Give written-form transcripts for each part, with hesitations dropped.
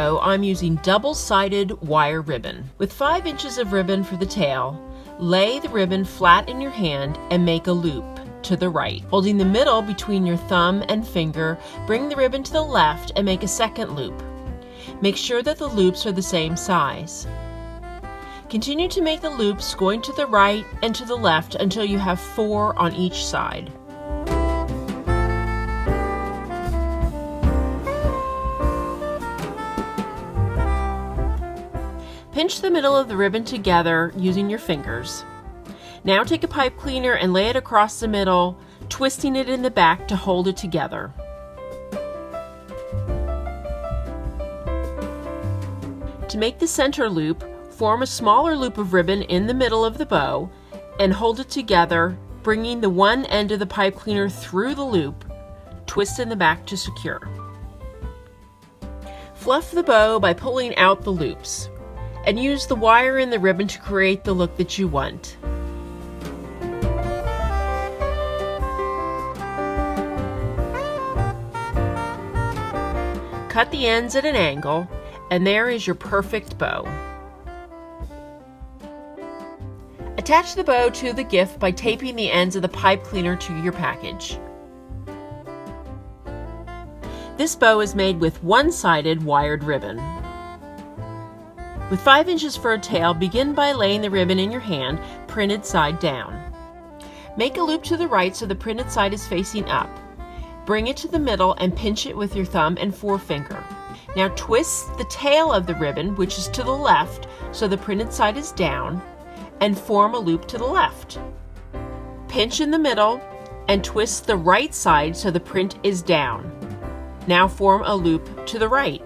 I'm using double-sided wire ribbon. With 5 inches of ribbon for the tail, lay the ribbon flat in your hand and make a loop to the right. Holding the middle between your thumb and finger, bring the ribbon to the left and make a second loop. Make sure that the loops are the same size. Continue to make the loops going to the right and to the left until you have 4 on each side. Pinch the middle of the ribbon together using your fingers. Now take a pipe cleaner and lay it across the middle, twisting it in the back to hold it together. To make the center loop, form a smaller loop of ribbon in the middle of the bow and hold it together, bringing the one end of the pipe cleaner through the loop. Twist in the back to secure. Fluff the bow by pulling out the loops, and use the wire in the ribbon to create the look that you want. Cut the ends at an angle, and there is your perfect bow. Attach the bow to the gift by taping the ends of the pipe cleaner to your package. This bow is made with one-sided wired ribbon. With 5 inches for a tail, begin by laying the ribbon in your hand, printed side down. Make a loop to the right so the printed side is facing up. Bring it to the middle and pinch it with your thumb and forefinger. Now twist the tail of the ribbon, which is to the left, so the printed side is down, and form a loop to the left. Pinch in the middle and twist the right side so the print is down. Now form a loop to the right.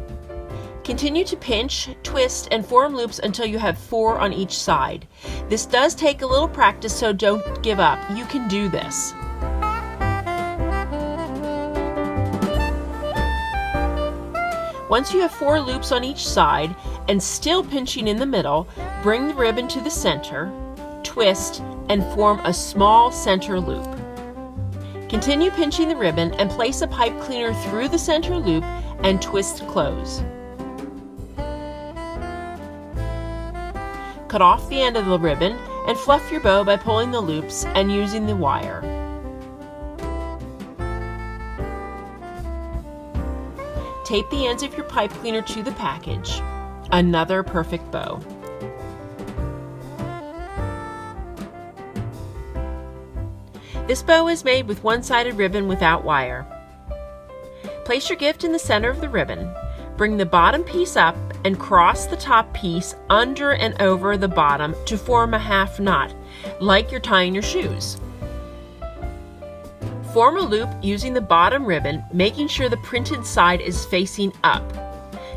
Continue to pinch, twist, and form loops until you have 4 on each side. This does take a little practice, so don't give up. You can do this. Once you have 4 loops on each side and still pinching in the middle, bring the ribbon to the center, twist, and form a small center loop. Continue pinching the ribbon and place a pipe cleaner through the center loop and twist close. Cut off the end of the ribbon and fluff your bow by pulling the loops and using the wire. Tape the ends of your pipe cleaner to the package. Another perfect bow. This bow is made with one-sided ribbon without wire. Place your gift in the center of the ribbon. Bring the bottom piece up and cross the top piece under and over the bottom to form a half knot, like you're tying your shoes. Form a loop using the bottom ribbon, making sure the printed side is facing up.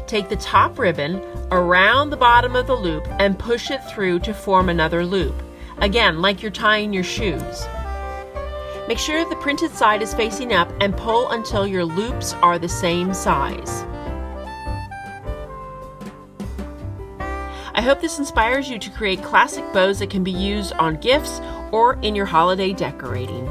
Take the top ribbon around the bottom of the loop and push it through to form another loop, again like you're tying your shoes. Make sure the printed side is facing up and pull until your loops are the same size. I hope this inspires you to create classic bows that can be used on gifts or in your holiday decorating.